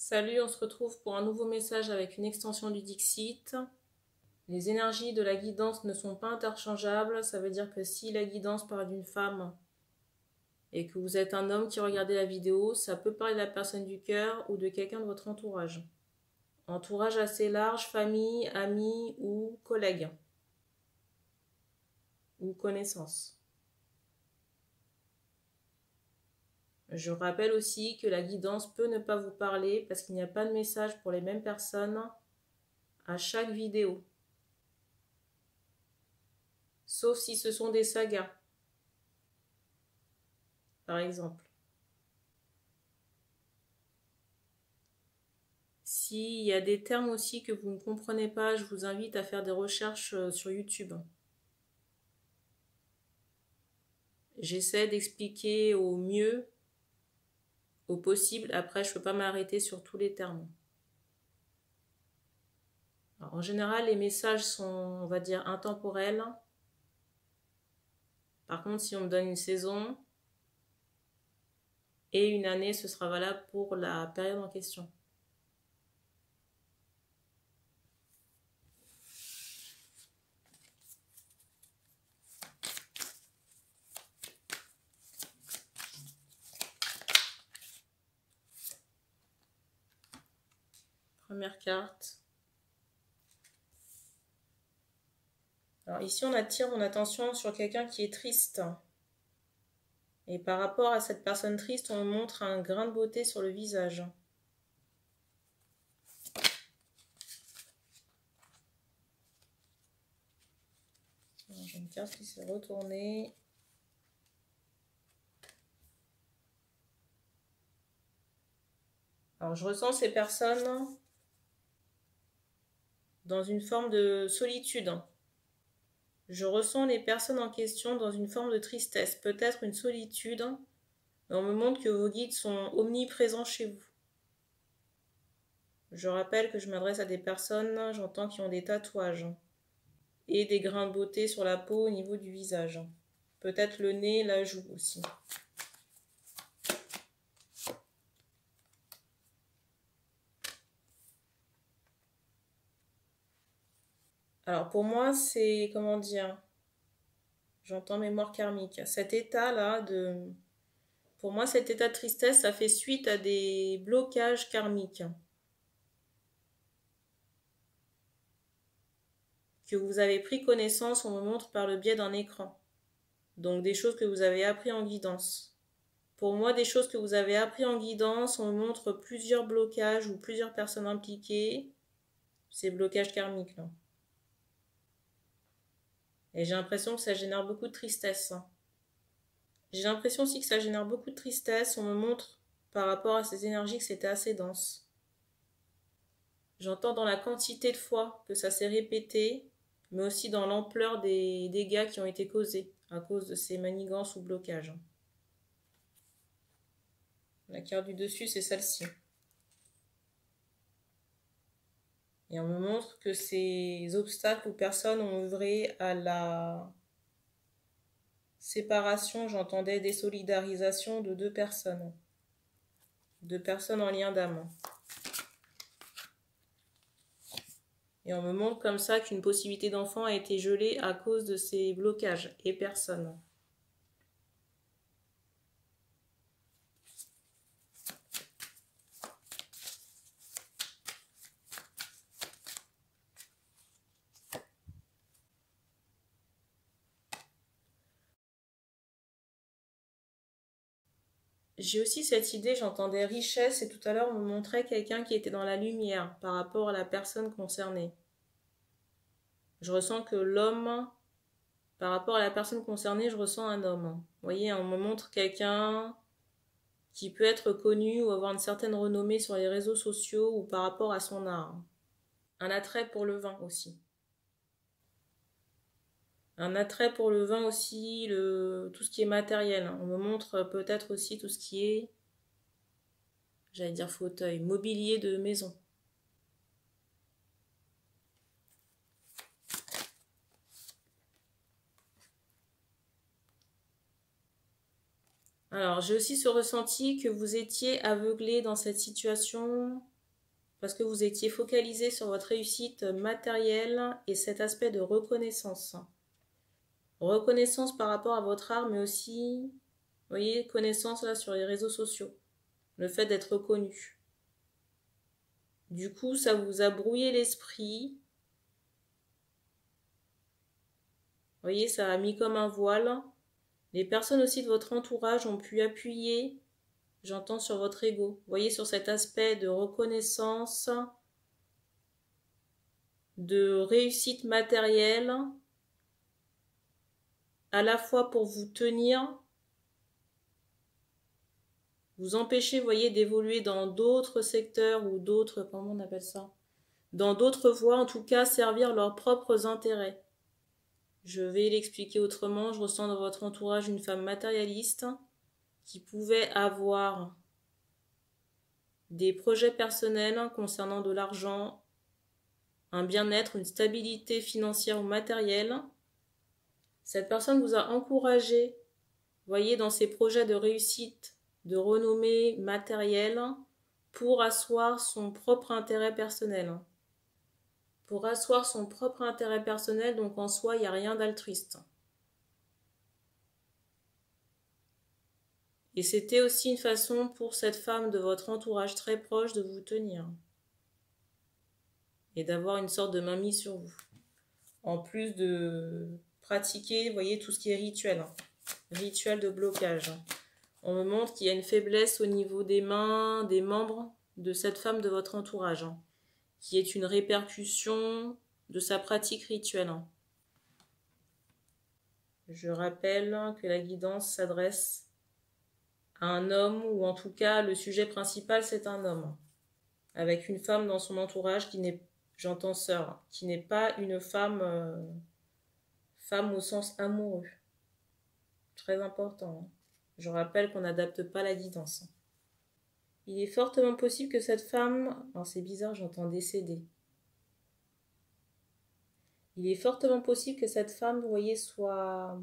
Salut, on se retrouve pour un nouveau message avec une extension du Dixit. Les énergies de la guidance ne sont pas interchangeables. Ça veut dire que si la guidance parle d'une femme et que vous êtes un homme qui regardez la vidéo, ça peut parler de la personne du cœur ou de quelqu'un de votre entourage. Entourage assez large, famille, amis ou collègues ou connaissances. Je rappelle aussi que la guidance peut ne pas vous parler parce qu'il n'y a pas de message pour les mêmes personnes à chaque vidéo. Sauf si ce sont des sagas, par exemple. S'il y a des termes aussi que vous ne comprenez pas, je vous invite à faire des recherches sur YouTube. J'essaie d'expliquer au mieux, au possible. Après, je ne peux pas m'arrêter sur tous les termes. Alors, en général, les messages sont, on va dire, intemporels. Par contre, si on me donne une saison et une année, ce sera valable pour la période en question. Première carte. Alors ici, on attire mon attention sur quelqu'un qui est triste. Et par rapport à cette personne triste, on montre un grain de beauté sur le visage. J'ai une carte qui s'est retournée. Alors, je ressens ces personnes dans une forme de solitude. Je ressens les personnes en question dans une forme de tristesse, peut-être une solitude. Mais on me montre que vos guides sont omniprésents chez vous. Je rappelle que je m'adresse à des personnes, j'entends, qui ont des tatouages et des grains de beauté sur la peau au niveau du visage. Peut-être le nez, la joue aussi. Alors pour moi, c'est, comment dire, j'entends mémoire karmique. Cet état-là pour moi, cet état de tristesse, ça fait suite à des blocages karmiques que vous avez pris connaissance, on me montre par le biais d'un écran. Donc des choses que vous avez appris en guidance. Pour moi, des choses que vous avez appris en guidance, on me montre plusieurs blocages ou plusieurs personnes impliquées. Ces blocages karmiques là. Et j'ai l'impression que ça génère beaucoup de tristesse. J'ai l'impression aussi que ça génère beaucoup de tristesse. On me montre par rapport à ces énergies que c'était assez dense. J'entends dans la quantité de fois que ça s'est répété, mais aussi dans l'ampleur des dégâts qui ont été causés à cause de ces manigances ou blocages. La carte du dessus, c'est celle-ci. Et on me montre que ces obstacles ou personnes ont œuvré à la séparation, j'entendais désolidarisation de deux personnes en lien d'âme. Et on me montre comme ça qu'une possibilité d'enfant a été gelée à cause de ces blocages et personnes. J'ai aussi cette idée, j'entendais richesse et tout à l'heure on me montrait quelqu'un qui était dans la lumière par rapport à la personne concernée. Je ressens que l'homme, par rapport à la personne concernée, je ressens un homme. Vous voyez, on me montre quelqu'un qui peut être connu ou avoir une certaine renommée sur les réseaux sociaux ou par rapport à son art. Un attrait pour le vin aussi. Un attrait pour le vin aussi, tout ce qui est matériel. On me montre peut-être aussi tout ce qui est, j'allais dire fauteuil, mobilier de maison. Alors, j'ai aussi ce ressenti que vous étiez aveuglé dans cette situation parce que vous étiez focalisé sur votre réussite matérielle et cet aspect de reconnaissance. Reconnaissance par rapport à votre art, mais aussi, vous voyez, connaissance là sur les réseaux sociaux. Le fait d'être reconnu. Du coup, ça vous a brouillé l'esprit. Vous voyez, ça a mis comme un voile. Les personnes aussi de votre entourage ont pu appuyer, j'entends, sur votre ego. Vous voyez, sur cet aspect de reconnaissance, de réussite matérielle, à la fois pour vous tenir, vous empêcher, vous voyez, d'évoluer dans d'autres secteurs ou d'autres, comment on appelle ça, dans d'autres voies, en tout cas, servir leurs propres intérêts. Je vais l'expliquer autrement. Je ressens dans votre entourage une femme matérialiste qui pouvait avoir des projets personnels concernant de l'argent, un bien-être, une stabilité financière ou matérielle. Cette personne vous a encouragé, voyez, dans ses projets de réussite, de renommée matérielle, pour asseoir son propre intérêt personnel. Pour asseoir son propre intérêt personnel, donc en soi, il n'y a rien d'altruiste. Et c'était aussi une façon pour cette femme de votre entourage très proche de vous tenir. Et d'avoir une sorte de mainmise sur vous. En plus de pratiquer, vous voyez, tout ce qui est rituel. Rituel de blocage. On me montre qu'il y a une faiblesse au niveau des mains, des membres de cette femme de votre entourage. Qui est une répercussion de sa pratique rituelle. Je rappelle que la guidance s'adresse à un homme, ou en tout cas le sujet principal c'est un homme, avec une femme dans son entourage qui n'est, j'entends sœur, qui n'est pas une femme, femme au sens amoureux. Très important. Je rappelle qu'on n'adapte pas la guidance. Il est fortement possible que cette femme, alors c'est bizarre, j'entends décéder. Il est fortement possible que cette femme, vous voyez, soit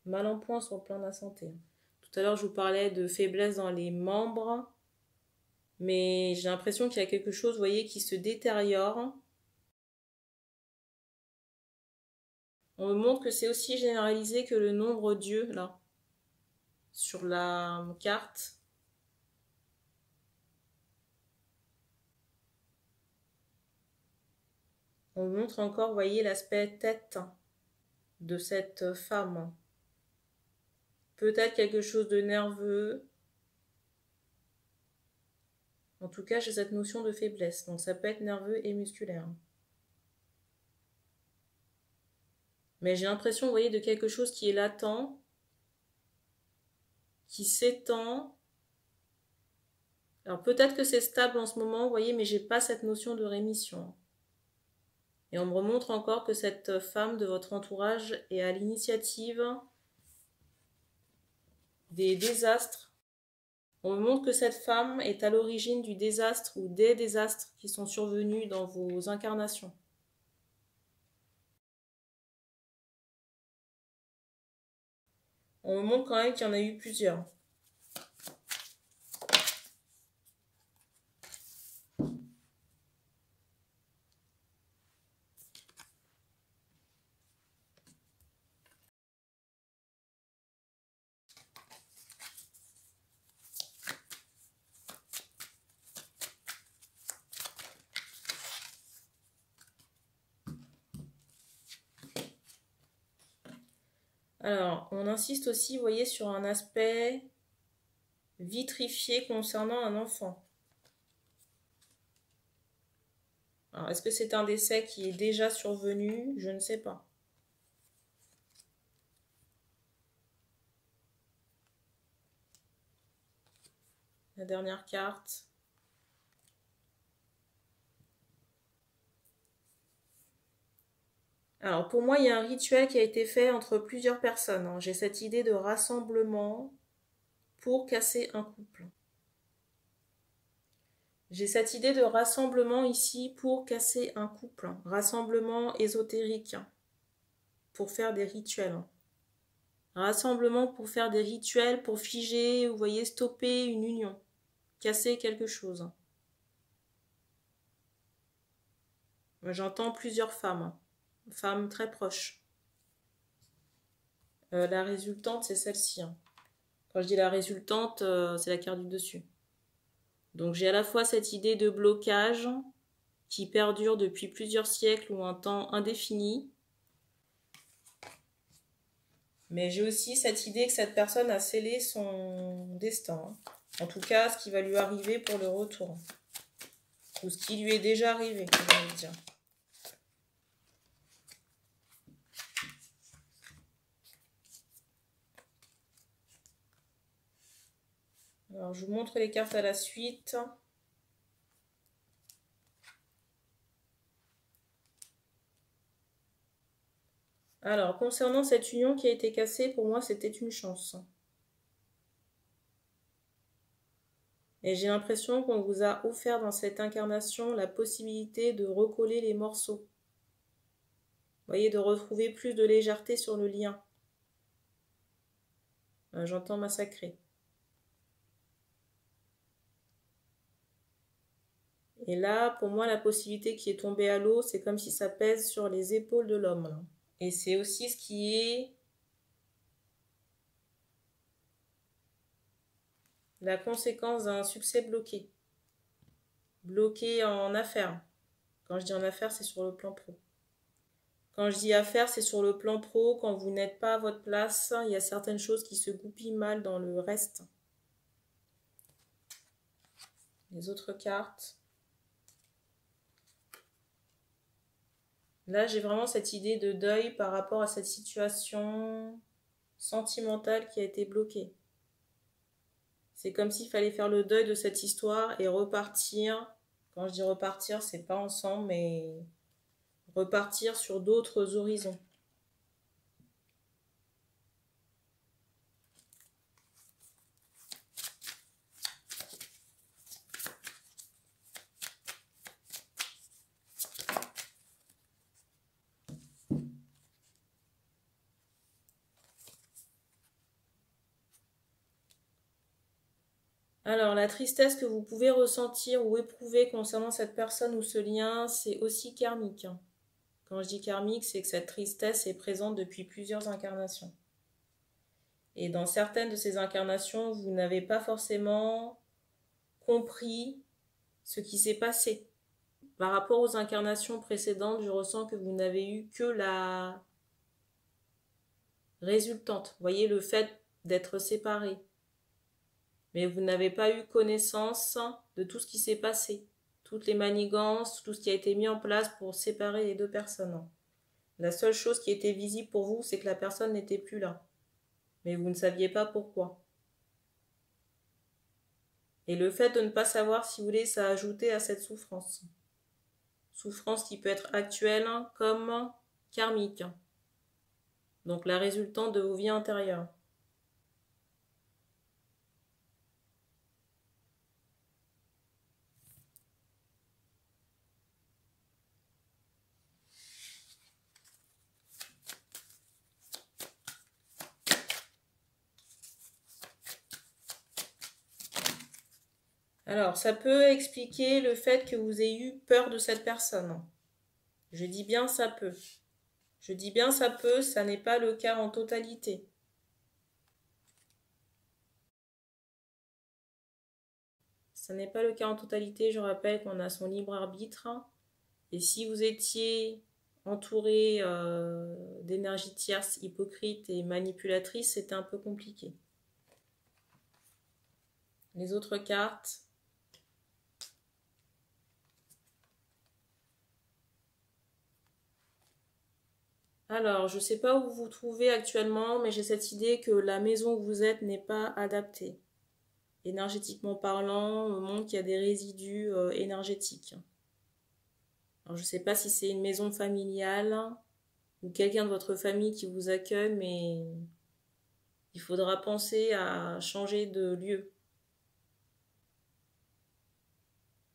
mal en point sur le plan de la santé. Tout à l'heure, je vous parlais de faiblesse dans les membres, mais j'ai l'impression qu'il y a quelque chose, vous voyez, qui se détériore. On me montre que c'est aussi généralisé que le nombre Dieu, là, sur la carte. On me montre encore, vous voyez, l'aspect tête de cette femme. Peut-être quelque chose de nerveux. En tout cas, j'ai cette notion de faiblesse. Donc ça peut être nerveux et musculaire. Mais j'ai l'impression, vous voyez, de quelque chose qui est latent, qui s'étend. Alors peut-être que c'est stable en ce moment, vous voyez, mais j'ai pas cette notion de rémission. Et on me remontre encore que cette femme de votre entourage est à l'initiative des désastres. On me montre que cette femme est à l'origine du désastre ou des désastres qui sont survenus dans vos incarnations. On me montre quand même qu'il y en a eu plusieurs. Alors, on insiste aussi, vous voyez, sur un aspect vitrifié concernant un enfant. Alors, est-ce que c'est un décès qui est déjà survenu? Je ne sais pas. La dernière carte. Alors, pour moi, il y a un rituel qui a été fait entre plusieurs personnes. J'ai cette idée de rassemblement pour casser un couple. J'ai cette idée de rassemblement ici pour casser un couple. Rassemblement ésotérique pour faire des rituels. Rassemblement pour faire des rituels, pour figer, vous voyez, stopper une union. Casser quelque chose. J'entends plusieurs femmes, femmes très proches. La résultante, c'est celle-ci. Quand je dis la résultante, c'est la carte du dessus. Donc j'ai à la fois cette idée de blocage qui perdure depuis plusieurs siècles ou un temps indéfini, mais j'ai aussi cette idée que cette personne a scellé son destin. En tout cas, ce qui va lui arriver pour le retour. Ou ce qui lui est déjà arrivé, j'ai envie de dire. Alors, je vous montre les cartes à la suite. Alors, concernant cette union qui a été cassée, pour moi, c'était une chance. Et j'ai l'impression qu'on vous a offert dans cette incarnation la possibilité de recoller les morceaux. Vous voyez, de retrouver plus de légèreté sur le lien. J'entends massacrer. Et là, pour moi, la possibilité qui est tombée à l'eau, c'est comme si ça pèse sur les épaules de l'homme. Et c'est aussi ce qui est la conséquence d'un succès bloqué. Bloqué en affaires. Quand je dis en affaires, c'est sur le plan pro. Quand je dis affaires, c'est sur le plan pro. Quand vous n'êtes pas à votre place, il y a certaines choses qui se goupillent mal dans le reste. Les autres cartes. Là, j'ai vraiment cette idée de deuil par rapport à cette situation sentimentale qui a été bloquée. C'est comme s'il fallait faire le deuil de cette histoire et repartir. Quand je dis repartir, c'est pas ensemble, mais repartir sur d'autres horizons. Alors, la tristesse que vous pouvez ressentir ou éprouver concernant cette personne ou ce lien, c'est aussi karmique. Quand je dis karmique, c'est que cette tristesse est présente depuis plusieurs incarnations. Et dans certaines de ces incarnations, vous n'avez pas forcément compris ce qui s'est passé. Par rapport aux incarnations précédentes, je ressens que vous n'avez eu que la résultante. Vous voyez, le fait d'être séparés. Mais vous n'avez pas eu connaissance de tout ce qui s'est passé. Toutes les manigances, tout ce qui a été mis en place pour séparer les deux personnes. La seule chose qui était visible pour vous, c'est que la personne n'était plus là. Mais vous ne saviez pas pourquoi. Et le fait de ne pas savoir, si vous voulez, ça a ajouté à cette souffrance. Souffrance qui peut être actuelle comme karmique. Donc la résultante de vos vies antérieures. Alors, ça peut expliquer le fait que vous ayez eu peur de cette personne. Je dis bien ça peut. Je dis bien ça peut, ça n'est pas le cas en totalité. Ça n'est pas le cas en totalité, je rappelle qu'on a son libre arbitre. Et si vous étiez entouré d'énergie tierce, hypocrite et manipulatrice, c'était un peu compliqué. Les autres cartes. Alors, je ne sais pas où vous vous trouvez actuellement, mais j'ai cette idée que la maison où vous êtes n'est pas adaptée. Énergétiquement parlant, on montre qu'il y a des résidus énergétiques. Alors, je ne sais pas si c'est une maison familiale ou quelqu'un de votre famille qui vous accueille, mais il faudra penser à changer de lieu.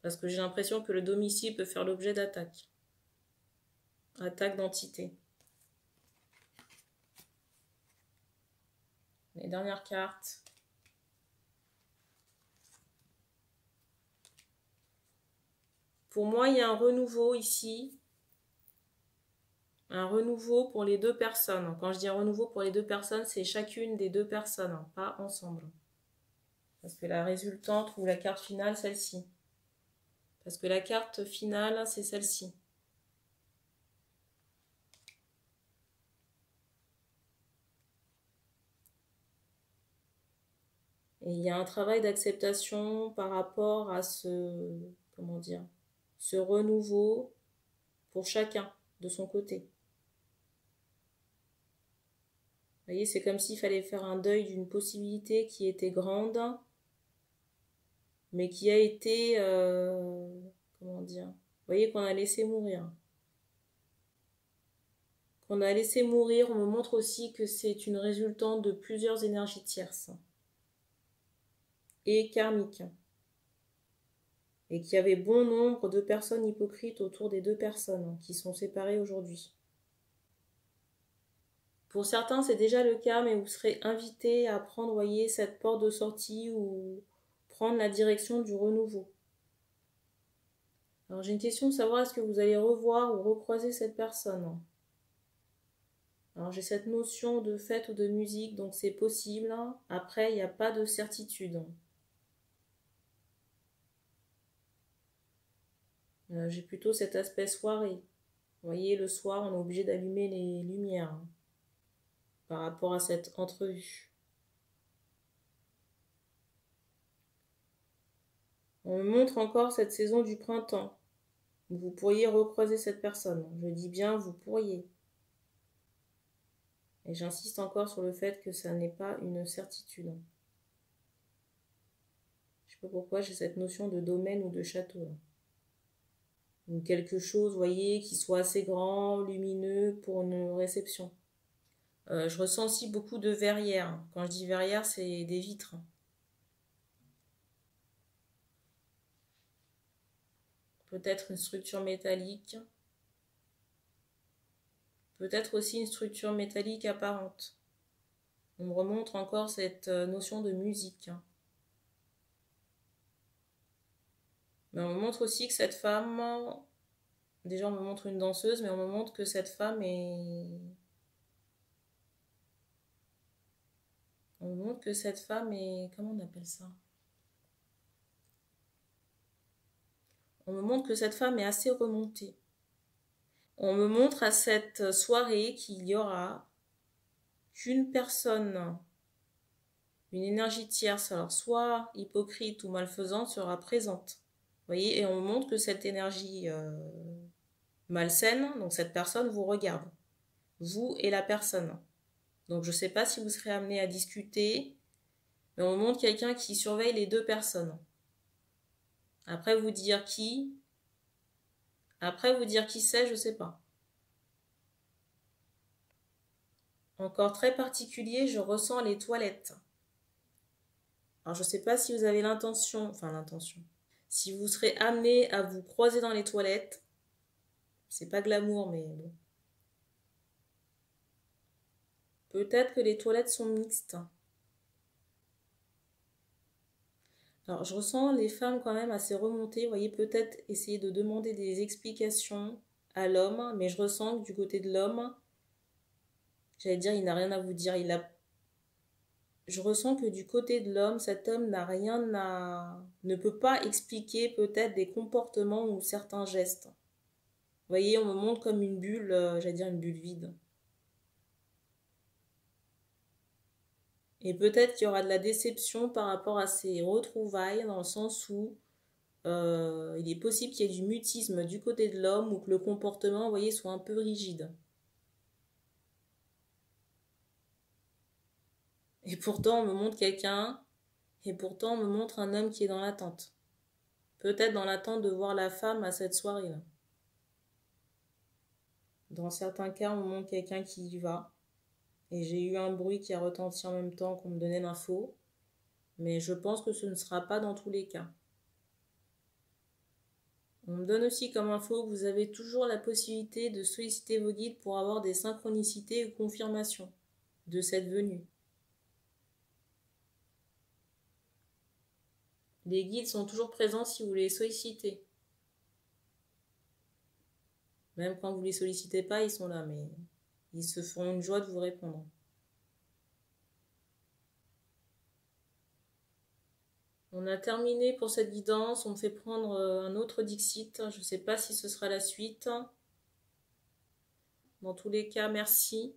Parce que j'ai l'impression que le domicile peut faire l'objet d'attaques. Attaques d'entités. Les dernières cartes. Pour moi, il y a un renouveau ici. Un renouveau pour les deux personnes. Quand je dis un renouveau pour les deux personnes, c'est chacune des deux personnes, hein, pas ensemble. Parce que la résultante ou la carte finale, celle-ci. Parce que la carte finale, c'est celle-ci. Et il y a un travail d'acceptation par rapport à comment dire, ce renouveau pour chacun de son côté. Vous voyez, c'est comme s'il fallait faire un deuil d'une possibilité qui était grande, mais qui a été, comment dire, vous voyez, qu'on a laissé mourir. Qu'on a laissé mourir, on me montre aussi que c'est une résultante de plusieurs énergies tierces et karmiques. Et qu'il y avait bon nombre de personnes hypocrites autour des deux personnes qui sont séparées aujourd'hui. Pour certains, c'est déjà le cas, mais vous serez invités à prendre, voyez, cette porte de sortie ou prendre la direction du renouveau. Alors j'ai une question de savoir est-ce que vous allez revoir ou recroiser cette personne. Alors j'ai cette notion de fête ou de musique, donc c'est possible. Après, il n'y a pas de certitude. J'ai plutôt cet aspect soirée. Vous voyez, le soir, on est obligé d'allumer les lumières par rapport à cette entrevue. On me montre encore cette saison du printemps. Vous pourriez recroiser cette personne. Je dis bien, vous pourriez. Et j'insiste encore sur le fait que ça n'est pas une certitude. Je ne sais pas pourquoi j'ai cette notion de domaine ou de château. Ou quelque chose, vous voyez, qui soit assez grand, lumineux pour une réception. Je ressens aussi beaucoup de verrières. Quand je dis verrières, c'est des vitres. Peut-être une structure métallique. Peut-être aussi une structure métallique apparente. On me remontre encore cette notion de musique. Mais on me montre aussi que cette femme... Déjà, on me montre une danseuse, mais on me montre que cette femme est... On me montre que cette femme est... Comment on appelle ça? On me montre que cette femme est assez remontée. On me montre à cette soirée qu'il y aura qu'une personne, une énergie tierce, alors soit hypocrite ou malfaisante, sera présente. Vous voyez, et on me montre que cette énergie malsaine, donc cette personne vous regarde. Vous et la personne. Donc je ne sais pas si vous serez amené à discuter, mais on me montre quelqu'un qui surveille les deux personnes. Après vous dire qui c'est, je ne sais pas. Encore très particulier, je ressens les toilettes. Alors je ne sais pas si vous avez l'intention, si vous serez amené à vous croiser dans les toilettes, c'est pas glamour, mais bon. Peut-être que les toilettes sont mixtes. Alors je ressens les femmes quand même assez remontées, vous voyez, peut-être essayer de demander des explications à l'homme, mais je ressens que du côté de l'homme, j'allais dire, il n'a rien à vous dire, je ressens que du côté de l'homme, cet homme ne peut pas expliquer peut-être des comportements ou certains gestes. Vous voyez, on me montre comme une bulle, j'allais dire une bulle vide. Et peut-être qu'il y aura de la déception par rapport à ces retrouvailles, dans le sens où il est possible qu'il y ait du mutisme du côté de l'homme ou que le comportement, vous voyez, soit un peu rigide. Et pourtant, on me montre quelqu'un, et pourtant, on me montre un homme qui est dans l'attente. Peut-être dans l'attente de voir la femme à cette soirée-là. Dans certains cas, on me montre quelqu'un qui y va. Et j'ai eu un bruit qui a retenti en même temps qu'on me donnait l'info. Mais je pense que ce ne sera pas dans tous les cas. On me donne aussi comme info que vous avez toujours la possibilité de solliciter vos guides pour avoir des synchronicités ou confirmations de cette venue. Les guides sont toujours présents si vous les sollicitez. Même quand vous les sollicitez pas, ils sont là, mais ils se feront une joie de vous répondre. On a terminé pour cette guidance. On me fait prendre un autre Dixit. Je ne sais pas si ce sera la suite. Dans tous les cas, merci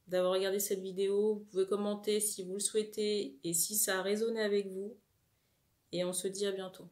d'avoir regardé cette vidéo. Vous pouvez commenter si vous le souhaitez et si ça a résonné avec vous. Et on se dit à bientôt.